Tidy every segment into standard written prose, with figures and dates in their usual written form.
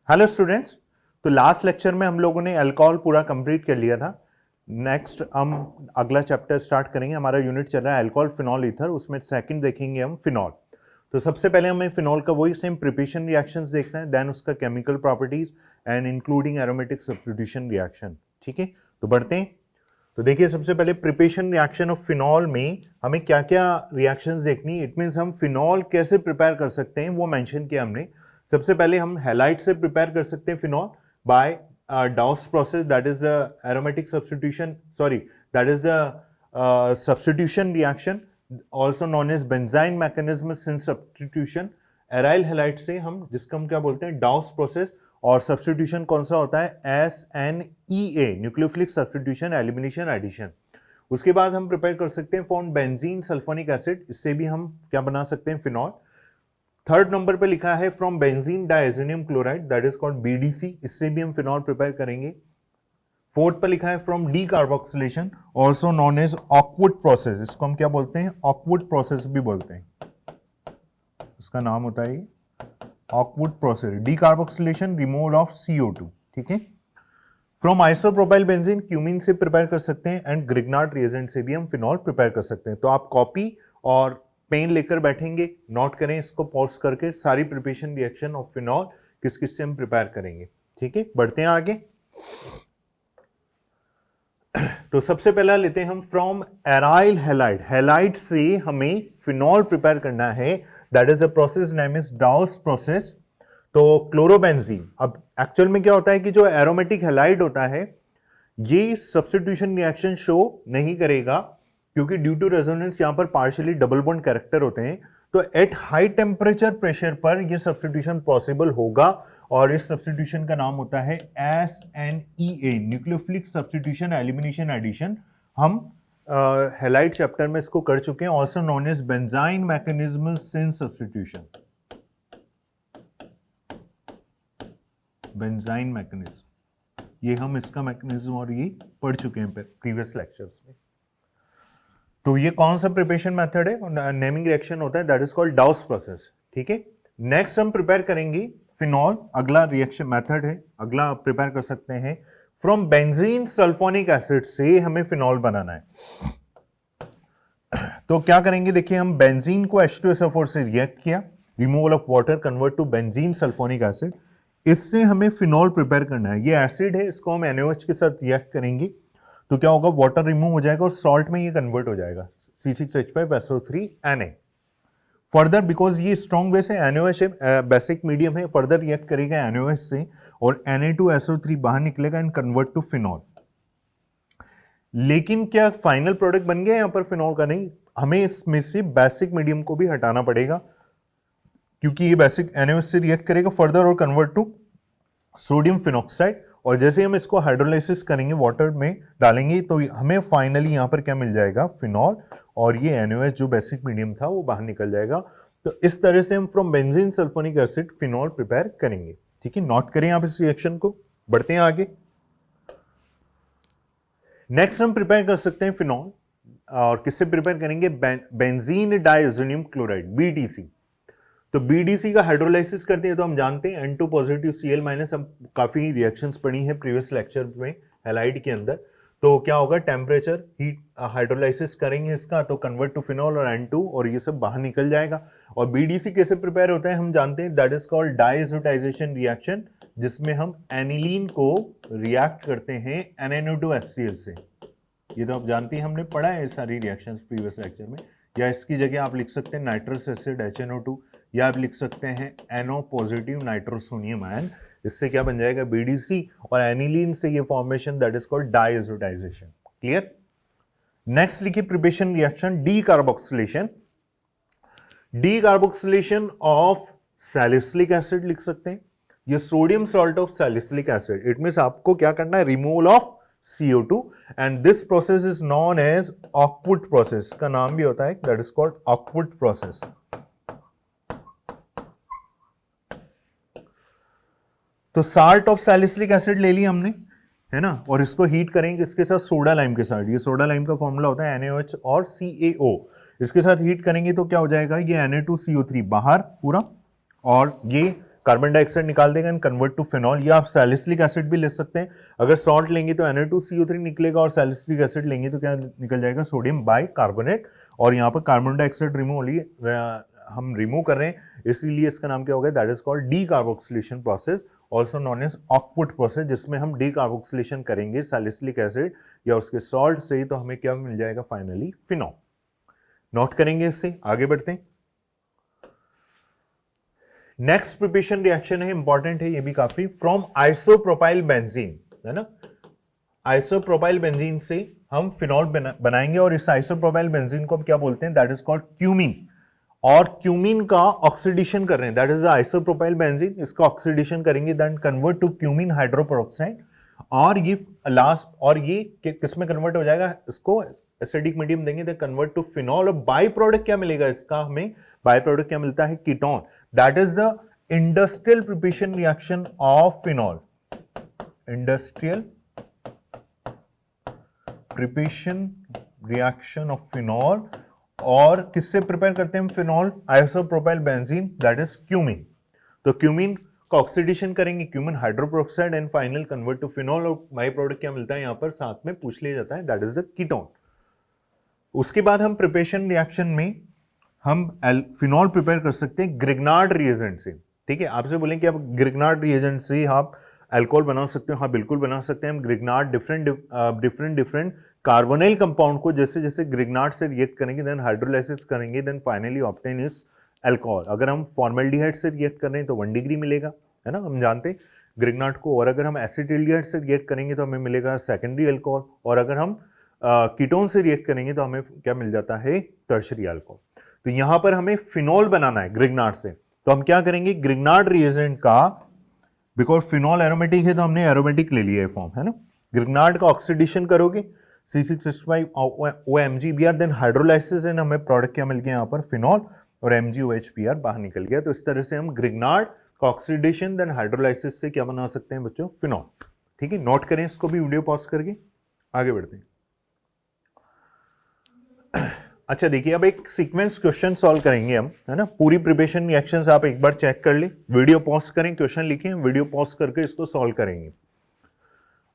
Hello students, तो last lecture में हम लोगों ने अल्कोहल पूरा कंप्लीट कर लिया था। नेक्स्ट हम अगला चैप्टर स्टार्ट करेंगे। हमारा यूनिट चल रहा है अल्कोहल फिनॉल ईथर, उसमें सेकंड देखेंगे हम फिनॉल। तो सबसे पहले हमें फिनॉल का वही सेम प्रिपरेशन रिएक्शंस देखना है, देन उसका chemical properties and including aromatic substitution reaction. ठीक है, तो बढ़ते हैं। तो देखिए, सबसे पहले प्रिपरेशन रिएक्शन ऑफ फिनॉल में हमें क्या क्या रिएक्शंस देखनी। इट मींस हम फिनॉल कैसे प्रिपेयर कर सकते हैं वो मेंशन किया हमने। सबसे पहले हम हैलाइड से प्रिपेयर कर सकते हैं phenol by Dow's process, that is aromatic substitution, sorry that is the substitution reaction also known as benzyne mechanism cine substitution. Aryl halide से हम, जिसका हम क्या बोलते हैं, डाउस प्रोसेस। और सब्स्टिट्यूशन कौन सा होता है? SNEA, nucleophilic substitution, elimination, addition. उसके बाद हम प्रिपेयर कर सकते हैं फॉर्म बेंजीन सल्फोनिक एसिड, इससे भी हम क्या बना सकते हैं? फिनॉल। थर्ड नंबर पे लिखा है from benzene diazonium chloride, that is called BDC, इससे भी हम फिनॉल प्रिपेयर करेंगे। फोर्थ पे लिखा है from decarboxylation, also known as Oakwood process, इसको हम क्या बोलते हैं? ऑकवुड प्रोसेस भी बोलते हैं, इसका नाम होता है Oakwood process. Decarboxylation, removal of CO2। ठीक है, फ्रॉम आइसोप्रोपाइल बेंजीन, क्यूमीन से प्रिपेयर कर सकते हैं, एंड ग्रिग्नार्ड रिएजेंट से भी हम फिनॉल प्रिपेयर कर सकते हैं। तो आप कॉपी और पेन लेकर बैठेंगे, नोट करें इसको पॉज करके, सारी प्रिपरेशन रिएक्शन ऑफ फिनॉल किस किस से हम प्रिपेयर करेंगे। ठीक है, बढ़ते हैं आगे। तो सबसे पहला लेते हैं हम फ्रॉम एराइल हैलाइड। हैलाइड से हमें फिनॉल प्रिपेयर करना है, that is a process name is डाउस process. तो क्लोरोबेंजीन, अब एक्चुअल में क्या होता है कि जो एरोमेटिक हैलाइड होता है ये सब्स्टिट्यूशन रिएक्शन शो नहीं करेगा, क्योंकि ड्यू टू रेजोनेंस यहां पर पार्शियली डबल बॉन्ड कैरेक्टर होते हैं। तो एट हाई टेम्परेचर प्रेशर पर यह सब्स्टिट्यूशन पॉसिबल होगा, और इस सब्स्टिट्यूशन का नाम होता है SNEA, nucleophilic substitution, elimination, addition. हम हैलाइड चैप्टर में इसको कर चुके हैं, also known as benzyne mechanism cine substitution, benzyne mechanism, ये हम इसका मैकेनिज्म और ये पढ़ चुके हैं प्रीवियस लेक्चर्स में। तो ये कौन सा प्रिपरेशन मेथड है? नेमिंग रिएक्शन होता है, दैट इज कॉल्ड डाउस प्रोसेस। ठीक है, नेक्स्ट हम प्रिपेयर करेंगे फिनॉल, अगला रिएक्शन मेथड है, अगला प्रिपेयर कर सकते हैं फ्रॉम बेंजीन सल्फोनिक एसिड से हमें फिनॉल बनाना है। तो क्या करेंगे, देखिए, हम बेंजीन को H2SO4 से रिएक्ट किया, removal of water convert to benzene sulphonic acid, इससे हमें फिनॉल प्रिपेयर करना है। ये एसिड है, इसको हम NaOH के साथ रिएक्ट करेंगे, तो क्या होगा, वाटर रिमूव हो जाएगा और सॉल्ट में ये कन्वर्ट हो जाएगा, C6H5SO3Na। फर्दर, बिकॉज ये स्ट्रॉन्ग बेस है, NaOH है, बेसिक मीडियम है, फर्दर रिएक्ट करेगा NaOH से और Na2SO3 बाहर निकलेगा एंड कन्वर्ट टू फिनॉल। लेकिन क्या फाइनल प्रोडक्ट बन गया यहां पर फिनॉल का? नहीं, हमें इसमें से बेसिक मीडियम को भी हटाना पड़ेगा, क्योंकि ये बेसिक NaOH से रिएक्ट करेगा फर्दर और कन्वर्ट टू सोडियम फिनॉक्साइड, और जैसे हम इसको हाइड्रोलाइसिस करेंगे, वाटर में डालेंगे, तो हमें फाइनली यहां पर क्या मिल जाएगा? फिनॉल, और ये NaOH जो बेसिक मीडियम था वो बाहर निकल जाएगा। तो इस तरह से हम from benzene sulphonic acid phenol prepare करेंगे। ठीक है, नोट करें आप इस रिएक्शन को, बढ़ते हैं आगे। नेक्स्ट हम प्रिपेयर कर सकते हैं फिनॉल, और किससे प्रिपेयर करेंगे? Benzene diazonium chloride, BDC। तो BDC का हाइड्रोलाइसिस करते हैं तो हम जानते हैं N2 पॉजिटिव Cl माइनस, हम काफी रिएक्शंस पढ़ी है प्रीवियस लेक्चर में हैलाइड के अंदर। तो क्या होगा, टेम्परेचर हीट हाइड्रोलाइसिस करेंगे इसका, तो कन्वर्ट टू फिनॉल और N2, और ये सब बाहर निकल जाएगा। और BDC कैसे प्रिपेयर होता है हम जानते हैं, दैट इज कॉल्ड डाइएज़ोटाइजेशन रिएक्शन, जिसमें हम एनिलीन को रिएक्ट करते हैं NaNO2HCl से। ये तो आप जानते हैं, हमने पढ़ा है सारी रिएक्शंस प्रीवियस लेक्चर में। या इसकी जगह आप लिख सकते हैं नाइट्रस एसिड HNO2, या आप लिख सकते हैं NO पॉजिटिव नाइट्रोसोनियम आयन। इससे क्या बन जाएगा? BDC, और एनिलीन से ये formation, that is called diazotization. Clear? Next लिखिए preparation reaction decarboxylation. Decarboxylation of salicylic acid लिख सकते हैं, ये sodium salt of salicylic acid. It means आपको क्या करना है? Removal of CO2, and this process is known as Oakwood process, का नाम भी होता है, that is called Oakwood process. तो साल्ट ऑफ सैलिसिलिक एसिड ले लिया हमने, है ना, और इसको हीट करेंगे इसके साथ सोडा लाइम के साथ। ये सोडा लाइम का फॉर्मूला होता है NaOH और CaO। इसके साथ हीट करेंगे तो क्या हो जाएगा? ये Na2CO3 बाहर पूरा, और ये कार्बन डाइऑक्साइड निकाल देगा एंड कन्वर्ट टू फिनॉल, या आप सैलिसिलिक एसिड भी ले सकते हैं। अगर सॉल्ट लेंगे तो Na2CO3 निकलेगा और सैलिसिलिक एसिड लेंगे तो क्या निकल जाएगा, सोडियम बाइकार्बोनेट। और यहाँ पर कार्बन डाइऑक्साइड हम रिमूव कर रहे हैं, इसीलिए इसका नाम क्या होगा, that is called decarboxylation process, also known as Oakwood process, जिसमें हम डीकार्बोक्सिलेशन करेंगे सैलिसिलिक एसिड या उसके सॉल्ट से, तो हमें क्या मिल जाएगा फाइनली, फिनॉल। नोट करेंगे इससे, आगे बढ़ते हैं। नेक्स्ट प्रिपरेशन रिएक्शन है, इंपॉर्टेंट है ये भी काफी, फ्रॉम आइसोप्रोपाइल बेंजीन, है ना। आइसोप्रोपाइल बेंजीन से हम फिनॉल बनाएंगे और इस आइसोप्रोपाइल बेंजीन को हम क्या बोलते हैं, दैट इज कॉल्ड क्यूमीन। और क्यूमीन का ऑक्सीडेशन कर रहे हैं, that is the isopropyl benzene, इसका ऑक्सीडेशन करेंगे then convert to cumene hydroperoxide. और ये लास्ट, और ये किस में कन्वर्ट हो जाएगा, इसको एसिडिक मीडियम देंगे तो कन्वर्ट टू फिनॉल। और बाई प्रोडक्ट क्या मिलेगा इसका, हमें बाई प्रोडक्ट क्या मिलता है, ketone, that is the industrial preparation reaction of phenol. Industrial preparation reaction of phenol, और किससे प्रिपेयर करते हैं हम phenol, isopropyl benzene, that is cumene. तो क्यूमीन का ऑक्सीडेशन करेंगे, cumene hydroperoxide and final convert to phenol, और बाई प्रोडक्ट क्या मिलता है यहां पर साथ में पूछ लिया जाता है, दैट इज द कीटोन। उसके बाद हम प्रिपरेशन रिएक्शन में हम फिनॉल प्रिपेयर कर सकते हैं ग्रिग्नार्ड रिएजेंट से। ठीक है, आपसे बोलें कि आप ग्रिग्नार्ड रिएजेंट से आप अल्कोहल बना सकते हो, हाँ बिल्कुल बना सकते हैं हम। ग्रिग्नार्ड डिफरेंट कार्बोनाइल कंपाउंड को जैसे जैसे ग्रिग्नार्ड से रिएक्ट करेंगे, देन हाइड्रोलाइसिस करेंगे, then finally obtain is alcohol. अगर हम फॉर्मल्डिहाइड से रिएक्ट कर रहे हैं तो 1 डिग्री मिलेगा, है ना, हम जानते हैं ग्रिग्नार्ड को। और अगर हम एसिटिल्डिहाइड से रिएक्ट करेंगे तो हमें मिलेगा सेकेंडरी अल्कोहल, और अगर हम कीटोन से रिएक्ट करेंगे तो हमें क्या मिल जाता है, टर्शरी अल्कोहल। तो यहां पर हमें फिनॉल बनाना है ग्रिग्नार्ड से, तो हम क्या करेंगे, ग्रिग्नार्ड रिएजेंट का, बिकॉज फिनॉल एरोमेटिक है तो हमने एरोमेटिक ले लिया है फॉर्म, है ना। ग्रिग्नार्ड का ऑक्सीडेशन करोगे C6H5 OMgBr, then hydrolysis and हमें प्रोडक्ट क्या मिल गया यहाँ पर, फिनॉल, और MgOHBr बाहर निकल गया। तो इस तरह से हम ग्रिग्नार्ड का ऑक्सीडेशन देन हाइड्रोलाइसिस से क्या बना सकते हैं बच्चों, फिनॉल। ठीक है, नोट करें इसको भी वीडियो पॉज करके, आगे बढ़ते हैं। अच्छा देखिए, अब एक सीक्वेंस क्वेश्चन सॉल्व करेंगे हम, है ना। पूरी प्रिपरेशन रिएक्शंस आप एक बार चेक कर ले, वीडियो पॉज करें, क्वेश्चन लिखें, वीडियो पॉज करके इसको सॉल्व करेंगे।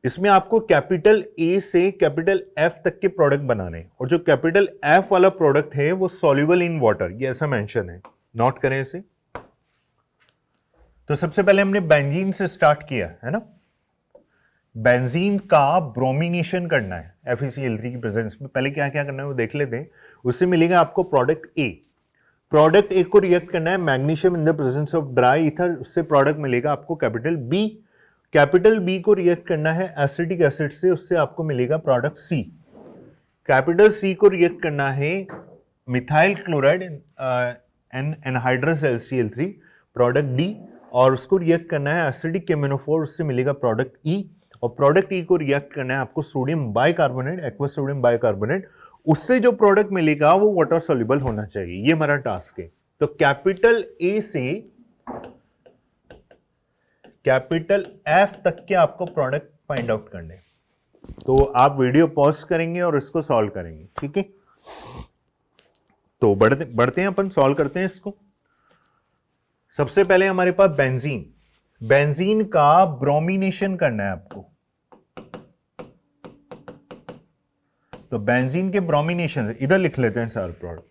इसमें आपको कैपिटल ए से कैपिटल एफ तक के प्रोडक्ट बनाने हैं, और जो कैपिटल एफ वाला प्रोडक्ट है वो सॉल्युबल इन वाटर, ये ऐसा मेंशन है, नोट करें इसे। तो सबसे पहले हमने बेंजीन से स्टार्ट किया, है ना। बेंजीन का ब्रोमिनेशन करना है FeCl3 की प्रेजेंस में। पहले क्या क्या करना है वो देख लेते हैं। उससे मिलेगा आपको प्रोडक्ट ए। प्रोडक्ट ए को रिएक्ट करना है magnesium in the presence of dry ether, उससे प्रोडक्ट मिलेगा आपको कैपिटल बी। कैपिटल बी को रिएक्ट करना है एसिटिक एसिड से, उससे आपको मिलेगा प्रोडक्ट सी। कैपिटल सी को रिएक्ट करना है methyl chloride anhydrous LCl3, product D, और उसको रिएक्ट करना है एसिडिक केमिनोफोर, उससे मिलेगा प्रोडक्ट ई। और प्रोडक्ट ई को रिएक्ट करना है आपको sodium bicarbonate, aqueous sodium bicarbonate, उससे जो प्रोडक्ट मिलेगा वो वाटर सॉल्युबल होना चाहिए, ये हमारा टास्क है। तो कैपिटल ए से कैपिटल एफ तक के आपको प्रोडक्ट फाइंड आउट करने, तो आप वीडियो पॉज करेंगे और इसको सॉल्व करेंगे, ठीक है। तो बढ़ते हैं अपन, सॉल्व करते हैं इसको। सबसे पहले हमारे पास बेंजीन, बेंजीन का ब्रोमिनेशन करना है आपको। तो बेंजीन के ब्रोमिनेशन, इधर लिख लेते हैं सारे प्रोडक्ट।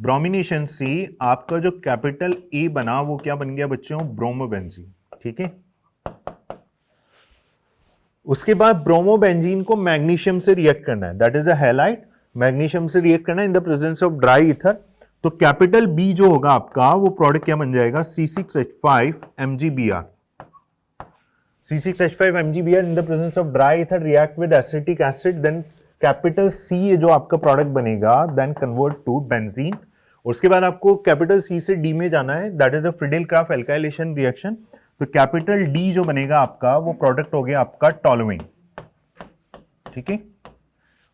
ब्रोमिनेशन से आपका जो कैपिटल ए बना वो क्या बन गया बच्चों, ब्रोमोबेंजीन, ठीक है। उसके बाद ब्रोमोबेंजीन को मैग्नीशियम से रिएक्ट करना है, that is a halide, magnesium से रिएक्ट करना है in the presence of dry ether. तो कैपिटल बी जो होगा आपका वो प्रोडक्ट क्या बन जाएगा, C6H5 MgBr। C6H5 MgBr in the presence of dry ether react with acetic acid, then capital C जो आपका प्रोडक्ट बनेगा then convert to benzene। उसके बाद आपको कैपिटल C से D में जाना है, that is a Friedel-Crafts alkylation reaction। तो कैपिटल D जो बनेगा आपका वो प्रोडक्ट हो गया आपका टोलुइन, ठीक है।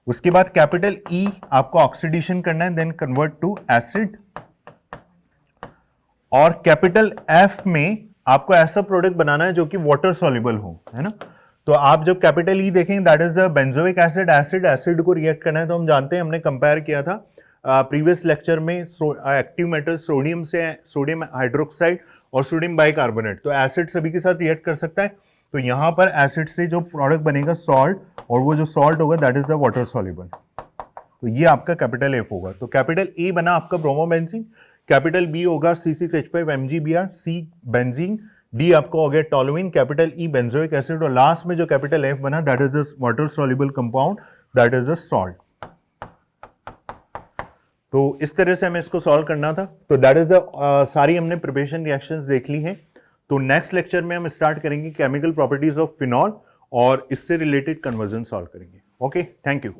उसके बाद कैपिटल E आपको ऑक्सीडेशन करना है, देन कन्वर्ट टू एसिड। और कैपिटल F में आपको ऐसा प्रोडक्ट बनाना है जो कि वाटर सॉल्युबल हो, है ना। तो आप जब कैपिटल E देखें, that is the benzoic acid, acid को रिएक्ट करना है। तो हम जानते हैं, हमने कंपेयर किया था प्रीवियस लेक्चर में एक्टिव मेटल सोडियम से, सोडियम हाइड्रोक्साइड और सोडियम बाइकार्बोनेट, तो एसिड सभी के साथ रिएक्ट कर सकता है। तो यहां पर एसिड से जो प्रोडक्ट बनेगा सॉल्ट, और वो जो सॉल्ट होगा that is the water soluble. तो ये आपका कैपिटल एफ होगा। तो कैपिटल ए बना आपका ब्रोमोबेंजीन, कैपिटल बी होगा C6H5 MgBr, सी बेंजीन, डी आपको हो गया toluene, capital E benzoic acid, और लास्ट में जो कैपिटल एफ बना that is the water soluble compound, that is the salt. तो इस तरह से हमें इसको सॉल्व करना था। तो दैट इज द सारी हमने प्रिपरेशन रिएक्शंस देख ली हैं। तो नेक्स्ट लेक्चर में हम स्टार्ट करेंगे केमिकल प्रॉपर्टीज ऑफ फिनॉल और इससे रिलेटेड कन्वर्जन सॉल्व करेंगे। Okay, thank you.